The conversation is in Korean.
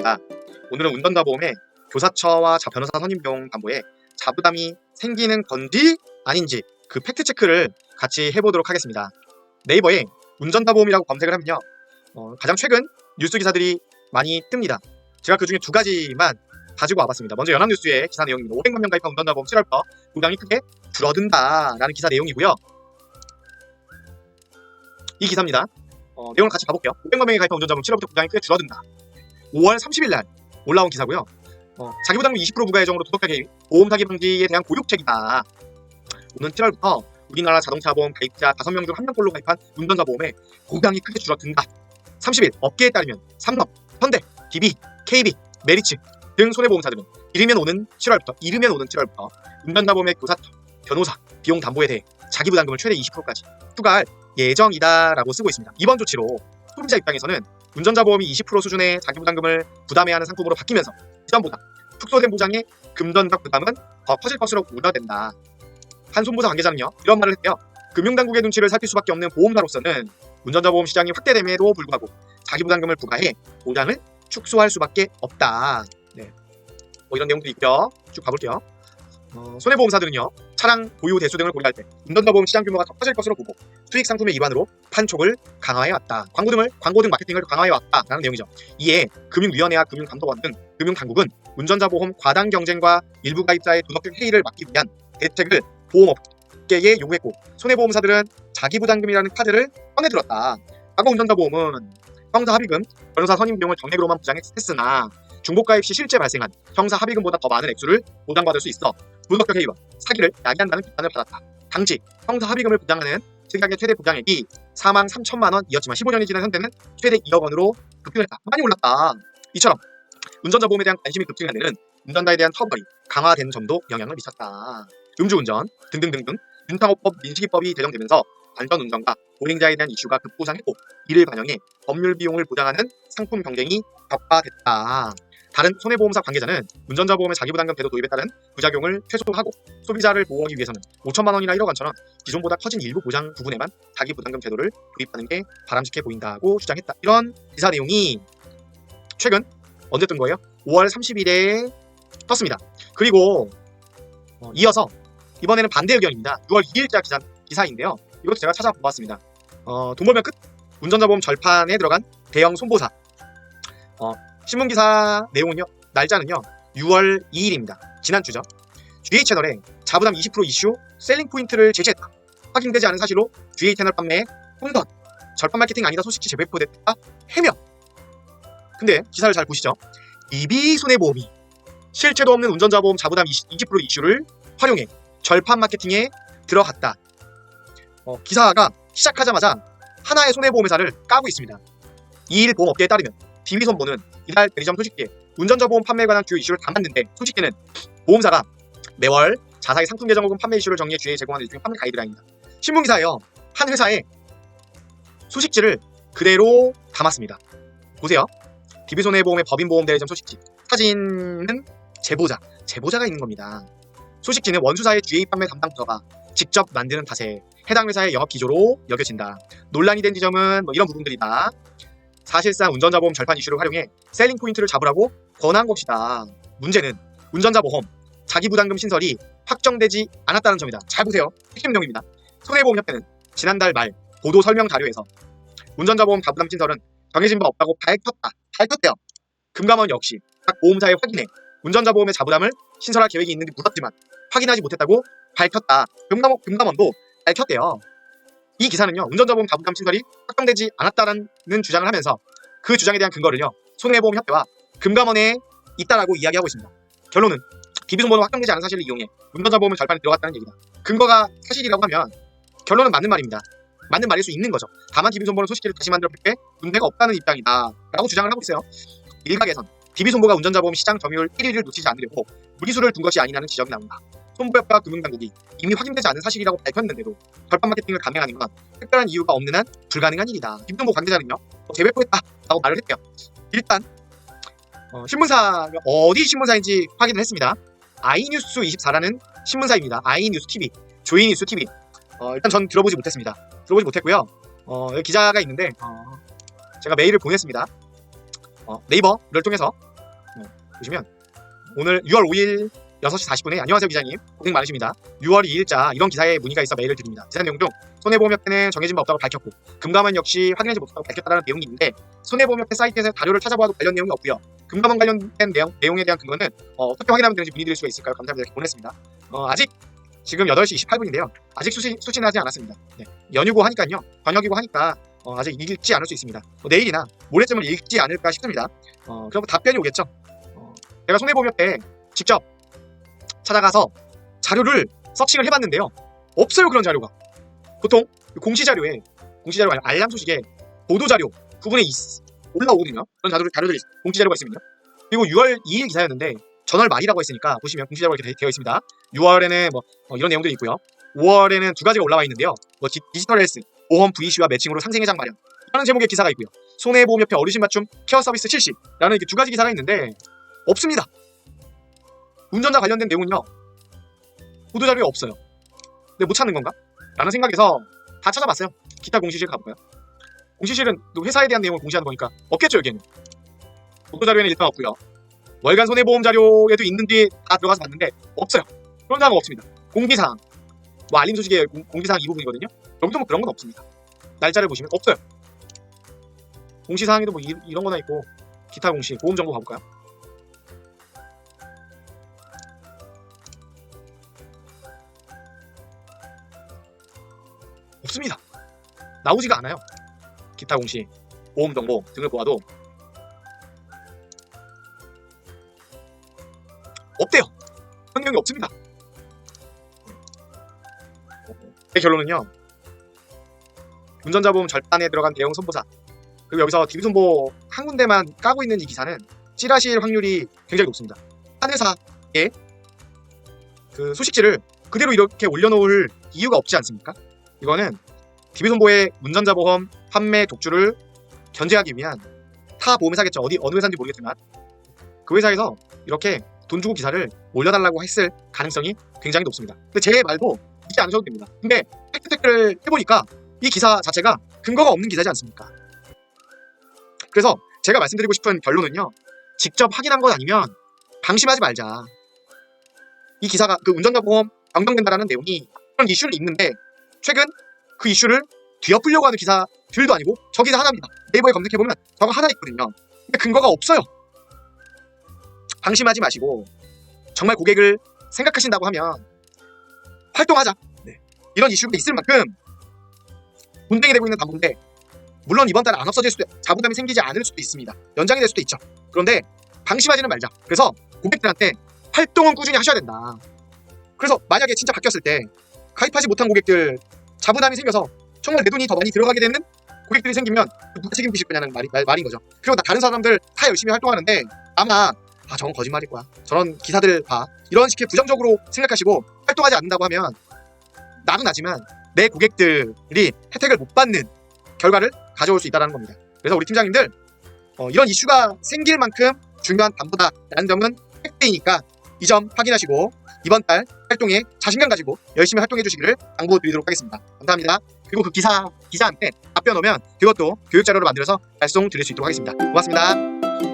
반갑습니다. 오늘은 운전자보험의 교사처와 변호사 선임 비용 담보에 자부담이 생기는 건지 아닌지 그 팩트체크를 같이 해보도록 하겠습니다. 네이버에 운전자보험이라고 검색을 하면요, 가장 최근 뉴스 기사들이 많이 뜹니다. 제가 그 중에 두 가지만 가지고 와봤습니다. 먼저 연합뉴스의 기사 내용입니다. 500만 명 가입한 운전자보험 7월부터 부담이 크게 줄어든다라는 기사 내용이고요. 이 기사입니다. 내용을 같이 봐볼게요. 500만 명이 가입한 운전자보험 7월부터 부담이 크게 줄어든다. 5월 30일 날 올라온 기사고요. 자기부담금 20% 부과 예정으로 도덕적 개입, 보험 사기 방지에 대한 고육책이다. 오는 7월부터 우리나라 자동차보험 가입자 5명 중 1명꼴로 가입한 운전자보험에 부담이 크게 줄어든다. 30일 업계에 따르면 삼성, 현대, DB, KB, 메리츠 등 손해보험사들은 이르면 오는 7월부터 운전자보험의 교사처, 변호사, 비용 담보에 대해 자기부담금을 최대 20%까지 추가할 예정이다라고 쓰고 있습니다. 이번 조치로 소비자 입장에서는 운전자보험이 20% 수준의 자기부담금을 부담해야 하는 상품으로 바뀌면서 이전보다 축소된 보장의 금전적 부담은 더 커질 것으로 우려된다. 한 손보사 관계자는요, 이런 말을 했대요. 금융당국의 눈치를 살필 수밖에 없는 보험사로서는 운전자보험 시장이 확대됨에도 불구하고 자기부담금을 부과해 보장을 축소할 수밖에 없다. 네. 이런 내용들이 있죠. 쭉 가볼게요. 손해보험사들은요, 차량 보유 대수 등을 고려할 때 운전자보험 시장 규모가 더 커질 것으로 보고 수익 상품의 일반으로 판촉을 강화해왔다. 광고 등 마케팅을 강화해왔다라는 내용이죠. 이에 금융위원회와 금융감독원 등 금융당국은 운전자보험 과당 경쟁과 일부 가입자의 도덕적 해이를 막기 위한 대책을 보험업계에 요구했고, 손해보험사들은 자기부담금이라는 카드를 꺼내들었다. 과거 운전자보험은 형사 합의금, 변호사 선임 비용을 정액으로만 부담했으나 중복가입 시 실제 발생한 형사 합의금보다 더 많은 액수를 보장받을 수 있어 도덕적 해이와 사기를 야기한다는 비판을 받았다. 당시 형사 합의금을 부담하는 시각의 최대 보장액이 4만 3천만 원이었지만 15년이 지난 현재는 최대 2억 원으로 급등했다. 많이 올랐다. 이처럼 운전자보험에 대한 관심이 급증한 데는 운전자에 대한 처벌이 강화된 점도 영향을 미쳤다. 음주운전 등등등등 윤탕호법, 민식이법이 제정되면서 안전운전과 보행자에 대한 이슈가 급부상했고, 이를 반영해 법률 비용을 보장하는 상품 경쟁이 격화됐다. 다른 손해보험사 관계자는 운전자보험의 자기부담금 제도 도입에 따른 부작용을 최소화하고 소비자를 보호하기 위해서는 5천만 원이나 1억 원처럼 기존보다 커진 일부 보장 부분에만 자기부담금 제도를 도입하는 게 바람직해 보인다고 주장했다. 이런 기사 내용이 최근 언제 뜬 거예요? 5월 30일에 떴습니다. 그리고 이어서 이번에는 반대 의견입니다. 6월 2일자 기사인데요. 이것도 제가 찾아보았습니다. 돈 벌면 끝? 운전자보험 절판에 들어간 대형 손보사. 신문기사 내용은요, 날짜는요 6월 2일입니다. 지난주죠. GA 채널에 자부담 20% 이슈 셀링 포인트를 제시했다. 확인되지 않은 사실로 GA 채널 판매에 혼돈, 절판 마케팅 아니다 소식지 재배포됐다 해명. 근데 기사를 잘 보시죠. DB 손해보험이 실체도 없는 운전자보험 자부담 20% 이슈를 활용해 절판 마케팅에 들어갔다. 기사가 시작하자마자 하나의 손해보험회사를 까고 있습니다. 2일 보험업계에 따르면 DB손보는 이달 대리점 소식지에 운전자보험 판매에 관한 주요 이슈를 담았는데, 소식지는 보험사가 매월 자사의 상품 계정 혹은 판매 이슈를 정리해 주의에 제공하는 일종의 판매 가이드라인입니다. 신문기사에요, 한 회사의 소식지를 그대로 담았습니다. 보세요. DB손해보험의 법인보험 대리점 소식지. 사진은 제보자가 있는 겁니다. 소식지는 원수사의 GA 판매 담당 부서가 직접 만드는 탓에 해당 회사의 영업 기조로 여겨진다. 논란이 된 지점은 이런 부분들이다. 사실상 운전자보험 절판 이슈를 활용해 셀링 포인트를 잡으라고 권한 것이다. 문제는 운전자보험 자기부담금 신설이 확정되지 않았다는 점이다. 잘 보세요. 핵심 내용입니다. 손해보험협회는 지난달 말 보도 설명 자료에서 운전자보험 자부담 신설은 정해진 바 없다고 밝혔대요. 금감원 역시 각 보험사에 확인해 운전자보험의 자부담을 신설할 계획이 있는지 물었지만 확인하지 못했다고 밝혔다. 금감원도 밝혔대요. 이 기사는요, 운전자보험 자부담 신설이 확정되지 않았다는 주장을 하면서 그 주장에 대한 근거를요, 손해보험협회와 금감원에 있다라고 이야기하고 있습니다. 결론은 DB손보는 확정되지 않은 사실을 이용해 운전자보험을 절판에 들어갔다는 얘기다. 근거가 사실이라고 하면 결론은 맞는 말입니다. 맞는 말일 수 있는 거죠. 다만 DB손보는 소식지를 다시 만들어 볼 때 문제가 없다는 입장이다 라고 주장을 하고 있어요. 일각에선 DB손보가 운전자보험 시장 점유율 1위를 놓치지 않으려고 무리수를 둔 것이 아니라는 지적이 나온다. 손보협회와 금융당국이 이미 확인되지 않은 사실이라고 밝혔는데도 절판 마케팅을 감행하는 건 특별한 이유가 없는 한 불가능한 일이다. 김동보 관계자는요, 재배포했다 라고 말을 했대요. 일단 신문사가 어디 신문사인지 확인을 했습니다. iNews24라는 신문사입니다. iNewsTV, 조이뉴스TV. 일단 전 들어보지 못했고요. 여기 기자가 있는데 제가 메일을 보냈습니다. 네이버를 통해서 보시면 오늘 6월 5일 6시 40분에 안녕하세요 기자님 고생 많으십니다. 6월 2일자 이런 기사에 문의가 있어 메일을 드립니다. 기사 내용 중 손해보험협회는 정해진 바 없다고 밝혔고 금감원 역시 확인하지 못하고 밝혔다는 내용이 있는데 손해보험협회 사이트에서 자료를 찾아봐도 관련 내용이 없고요. 금감원 관련된 내용에 대한 근거는 어떻게 확인하면 되는지 문의드릴 수가 있을까요? 감사합니다. 이렇게 보냈습니다. 아직 지금 8시 28분인데요. 아직 수신하지 않았습니다. 네. 연휴고 하니까요. 번역이고 하니까 아직 읽지 않을 수 있습니다. 내일이나 모레쯤은 읽지 않을까 싶습니다. 그럼 답변이 오겠죠. 제가 손해보험협회에 직접 찾아가서 자료를 서칭을 해봤는데요. 없어요. 그런 자료가. 보통 공시자료가 아니라 알람 소식에 보도자료 부분에 올라오거든요. 그런 자료들이 공시자료가 있습니다. 그리고 6월 2일 기사였는데 전월 말이라고 했으니까 보시면 공시자료가 이렇게 되어 있습니다. 6월에는 이런 내용들이 있고요. 5월에는 두 가지가 올라와 있는데요. 디지털 헬스, 보험 VC와 매칭으로 상생회장 마련 이라는 제목의 기사가 있고요. 손해보험협회 어르신 맞춤 케어 서비스 실시라는 이렇게 두 가지 기사가 있는데 없습니다. 운전자 관련된 내용은요. 보도자료에 없어요. 근데 못 찾는 건가? 라는 생각에서 다 찾아봤어요. 기타 공시실 가볼까요? 공시실은 회사에 대한 내용을 공시하는 거니까 없겠죠 여기에는. 보도자료에는 일단 없고요. 월간 손해보험 자료에도 있는지 다 들어가서 봤는데 없어요. 그런 사항은 없습니다. 공지사항 알림 소식의 공지사항 이 부분이거든요. 여기도 그런 건 없습니다. 날짜를 보시면 없어요. 공시사항에도 이런 거나 있고 기타 공시 보험정보 가볼까요? 없습니다. 나오지가 않아요. 기타 공시, 보험정보 등을 보아도 없대요. 그런 내용이 없습니다. 제 결론은요. 운전자 보험 절반에 들어간 대형 손보사 그리고 여기서 DB손보 한 군데만 까고 있는 이 기사는 찌라시일 확률이 굉장히 높습니다. 한 회사의 그 소식지를 그대로 이렇게 올려놓을 이유가 없지 않습니까? 이거는 DB손보의 운전자 보험 판매 독주를 견제하기 위한 타 보험회사겠죠. 어느 회사인지 모르겠지만 그 회사에서 이렇게 돈 주고 기사를 올려달라고 했을 가능성이 굉장히 높습니다. 근데 제 말도 믿지 않으셔도 됩니다. 근데 팩트체크를 해보니까 이 기사 자체가 근거가 없는 기사지 않습니까? 그래서 제가 말씀드리고 싶은 결론은요. 직접 확인한 것 아니면 방심하지 말자. 이 기사가 그 운전자 보험 변경된다라는 내용이 그런 이슈를 읽는데 최근 그 이슈를 뒤엎으려고 하는 기사들도 아니고 저 기사 하나입니다. 네이버에 검색해보면 저거 하나 있거든요. 근데 근거가 없어요. 방심하지 마시고 정말 고객을 생각하신다고 하면 활동하자. 네. 이런 이슈가 있을 만큼 분쟁이 되고 있는 담보인데 물론 이번 달에 안 없어질 수도 자부담이 생기지 않을 수도 있습니다. 연장이 될 수도 있죠. 그런데 방심하지는 말자. 그래서 고객들한테 활동은 꾸준히 하셔야 된다. 그래서 만약에 진짜 바뀌었을 때 가입하지 못한 고객들 자부담이 생겨서 정말 내 돈이 더 많이 들어가게 되는 고객들이 생기면 누가 책임지실 거냐는 말인 거죠. 그리고 다른 사람들 다 열심히 활동하는데 아마 저건 거짓말일 거야. 저런 기사들 봐. 이런 식의 부정적으로 생각하시고 활동하지 않는다고 하면 나도 나지만 내 고객들이 혜택을 못 받는 결과를 가져올 수 있다는 겁니다. 그래서 우리 팀장님들 이런 이슈가 생길 만큼 중요한 담보다라는 점은 팩트이니까 이 점 확인하시고 이번 달 활동에 자신감 가지고 열심히 활동해 주시기를 당부드리도록 하겠습니다. 감사합니다. 그리고 그 기사한테 답변 오면 그것도 교육자료로 만들어서 발송 드릴 수 있도록 하겠습니다. 고맙습니다.